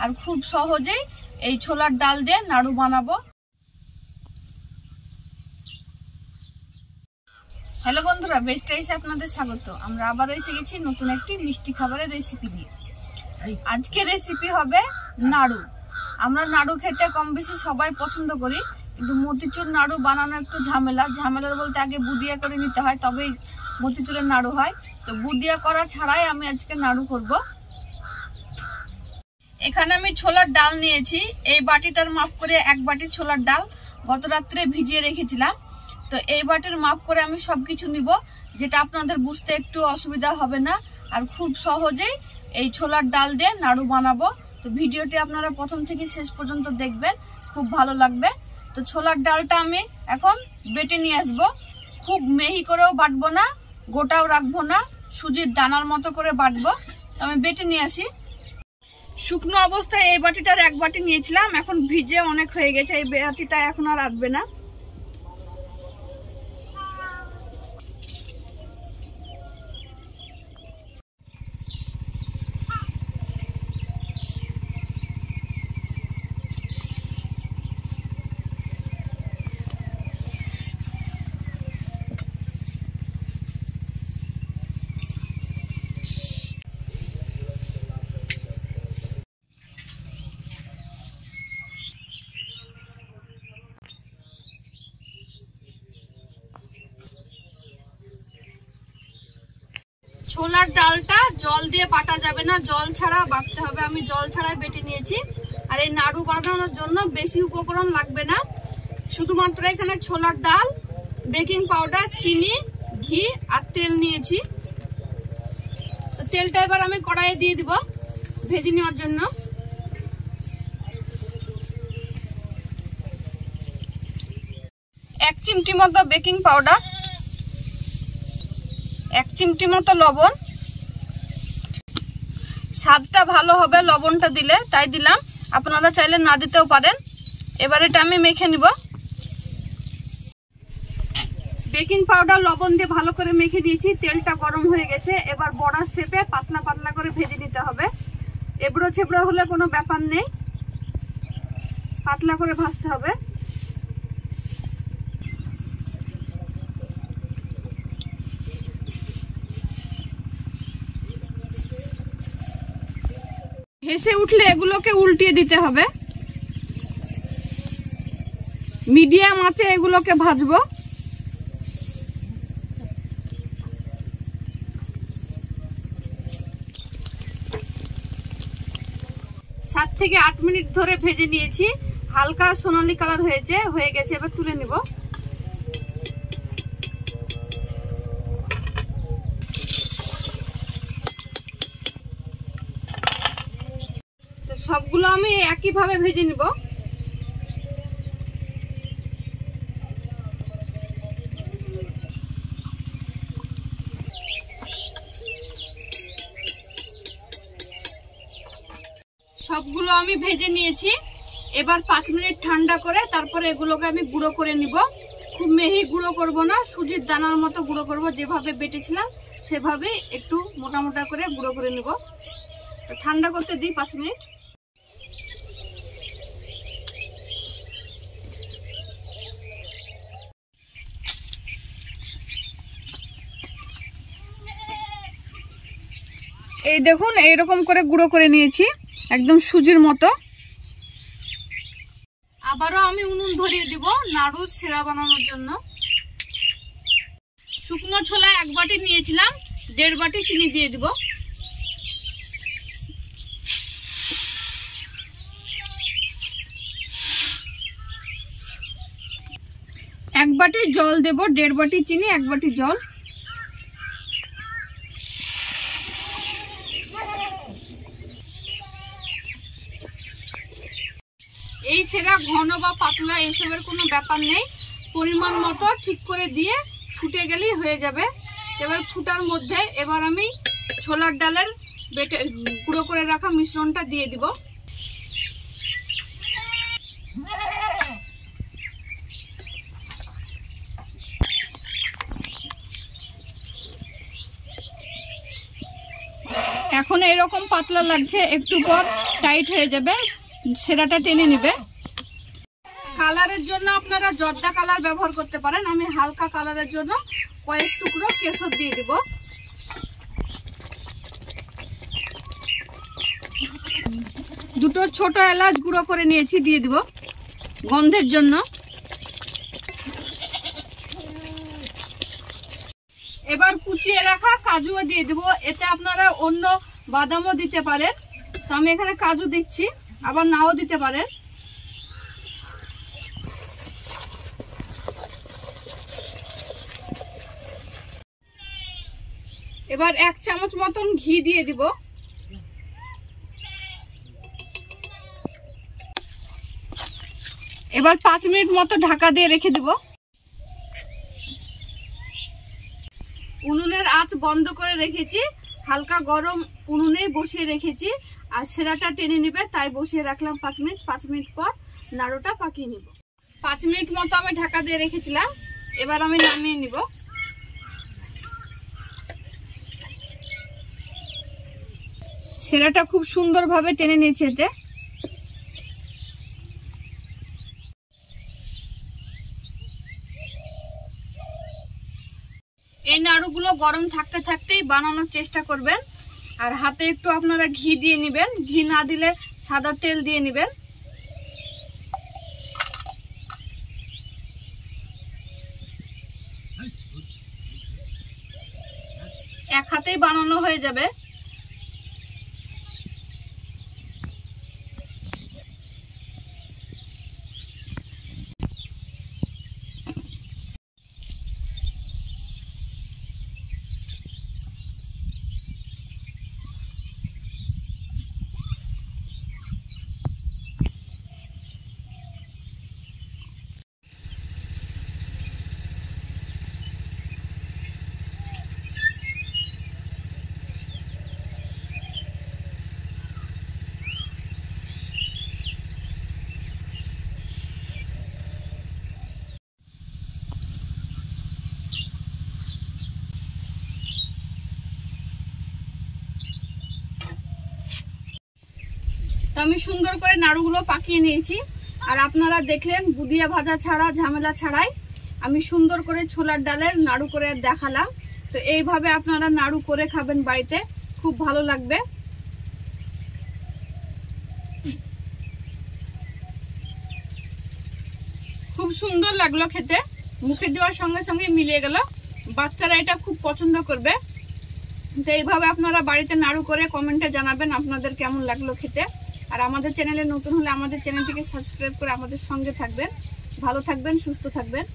আর খুব সহজেই এই ছোলার ডাল দিয়ে নাড়ু বানাবো। হ্যালো বন্ধুরা, বেস্ট রাইসে আপনাদের স্বাগত। আমরা আবার এসে গেছি নতুন একটি মিষ্টি খাবারের রেসিপি নিয়ে। আজকে রেসিপি হবে নাড়ু। আমরা নাড়ু খেতে কম বেশি সবাই পছন্দ করি, কিন্তু মতিচুর নাড়ু বানানো একটু ঝামেলার বলতে আগে বুদিয়া করে নিতে হয়, তবেই মতিচুরের নাড়ু হয়। তো বুদিয়া করা ছাড়াই আমি আজকে নাড়ু করব। এখানে আমি ছোলার ডাল নিয়েছি। এই বাটিটার মাপ করে 1 বাটি ছোলার ডাল গত রাত্রে ভিজিয়ে রেখেছিলাম। তো এই বাটির মাপ করে আমি সবকিছু নিব, যেটা আপনাদের বুঝতে একটু অসুবিধা হবে না, আর খুব সহজেই এই ছোলার ডাল দিয়ে নাড়ু বানাবো। তো ভিডিওটি আপনারা প্রথম থেকে শেষ পর্যন্ত দেখবেন, খুব ভালো লাগবে। তো ছোলার ডালটা আমি এখন বেটে নিয়ে আসবো। খুব মিহি করেও বাটবো না, গোটাও রাখবো না, সুজির দানার মতো করে বাটবো। তো আমি বেটে নিয়ে আসি। শুকনো অবস্থায় এই বাটিটার 1 বাটি নিয়েছিলাম, এখন ভিজে অনেক হয়ে গেছে, এই বাটিটা এখন আর আটবে না। ছোলার ডালটা জল দিয়ে বাটা যাবে না, জল ছাড়া বাটতে হবে। আমি জল ছাড়াই বেটে নিয়েছি। আর এই নাড়ু বানানোর জন্য বেশি উপকরণ লাগবে না, শুধুমাত্র এখানে ছোলার ডাল, বেকিং পাউডার, চিনি, ঘি আর তেল নিয়েছি। তো তেলটা এবার আমি কড়াইয়ে দিয়ে দিব ভেজে নেওয়ার জন্য। এক চিমটি মতো বেকিং পাউডার, 1 চিমটি মতো লবণ। স্বাদটা ভালো হবে লবণটা দিলে, তাই দিলাম, আপনারা চাইলে না দিতেও পারেন। এবার এটা আমি মেখে নিব। বেকিং পাউডার লবণ দিয়ে ভালো করে মেখে দিয়েছি। তেলটা গরম হয়ে গেছে। এবার বড়া শেপে পাতলা পাতলা করে ভেজে নিতে হবে। এবড়ো ছেবড়ো হলে কোনো ব্যাপার নেই, পাতলা করে ভাজতে হবে। ভেসে উঠলে এগুলোকে উল্টিয়ে দিতে হবে। মিডিয়াম আঁচে এগুলোকে ভাজবো। 7 থেকে 8 মিনিট ধরে ভেজে নিয়েছি। হালকা সোনালী কালার হয়ে গেছে। এবার তুলে নিব। তো সবগুলো আমি একইভাবে ভেজে নিব। সবগুলো আমি ভেজে নিয়েছি। এবার 5 মিনিট ঠান্ডা করে তারপরে এগুলোকে আমি গুঁড়ো করে নিব। খুব মিহি গুঁড়ো করব না, সুজির দানার মতো গুঁড়ো করব। যেভাবে বেটেছিলাম সেভাবে একটু মোটা মোটা করে গুঁড়ো করে নিব। তো ঠান্ডা করতে দিই 5 মিনিট। এই দেখুন, এইরকম করে গুঁড়ো করে নিয়েছি, একদম সুজির মতো। আবারও আমি উনুন ধরিয়ে দিব নাড়ু সেরা বানানোর জন্য। শুকনো ছোলা 1 বাটি নিয়েছিলাম, 1.5 বাটি চিনি দিয়ে দিব। এক বাটি জল দেব, 1.5 বাটি চিনি, 1 বাটি জল। এই সেরা ঘন বা পাতলা এসবের কোনো ব্যাপার নেই, পরিমাণ মতো ঠিক করে দিয়ে ফুটে গেলেই হয়ে যাবে। এবার ফুটার মধ্যে এবার আমি ছোলার ডালের গুঁড়ো করে রাখা মিশ্রণটা দিয়ে দিব। এখন এরকম পাতলা লাগছে, একটু পর টাইট হয়ে যাবে, সেরাটা টেনে নিবে। কালারের জন্য আপনারা জর্দা কালার ব্যবহার করতে পারেন। আমি হালকা কালারের জন্য কয়েক টুকরো কেশর দিয়ে দিব। দুটো ছোট এলাচ গুঁড়ো করে নিয়েছি, দিয়ে দিব গন্ধের জন্য। এবার কুচিয়ে রাখা কাজুও দিয়ে দিব। এতে আপনারা অন্য বাদামও দিতে পারেন, তো আমি এখানে কাজু দিচ্ছি, আবার নাও দিতে পারেন। এবার 1 চামচ মতন ঘি দিয়ে দিব। এবার 5 মিনিট মতো ঢাকা দিয়ে রেখে দিব। উনুনের আঁচ বন্ধ করে রেখেছি, হালকা গরম উনুনেই বসিয়ে রেখেছি। আর সেরাটা টেনে নিবে, তাই বসিয়ে রাখলাম 5 মিনিট। 5 মিনিট পর নাড়ুটা পাকিয়ে নিব। 5 মিনিট মতো আমি ঢাকা দিয়ে রেখেছিলাম, এবার আমি নামিয়ে নিব। সেরাটা খুব সুন্দরভাবে টেনে নিয়েছে এতে। এই নাড়ুগুলো গরম থাকতে থাকতেই বানানোর চেষ্টা করবেন। আর হাতে একটু আপনারা ঘি দিয়ে নেবেন, ঘি না দিলে সাদা তেল দিয়ে নেবেন। এক হাতেই বানানো হয়ে যাবে। আমি সুন্দর করে নাড়ুগুলো পাকিয়ে নিয়েছি। আর আপনারা দেখলেন বুদিয়া ভাজা ছাড়া, ঝামেলা ছাড়াই আমি সুন্দর করে ছোলার ডালের নাড়ু করে দেখালাম। তো এইভাবে আপনারা নাড়ু করে খাবেন বাড়িতে, খুব ভালো লাগবে। খুব সুন্দর লাগলো খেতে, মুখে দেওয়ার সঙ্গে সঙ্গে মিলিয়ে গেল। বাচ্চারা এটা খুব পছন্দ করবে। তো এইভাবে আপনারা বাড়িতে নাড়ু করে কমেন্টে জানাবেন আপনাদের কেমন লাগলো খেতে। আর আমাদের চ্যানেলে নতুন হলে আমাদের চ্যানেলটিকে সাবস্ক্রাইব করে আমাদের সঙ্গে থাকবেন। ভালো থাকবেন, সুস্থ থাকবেন।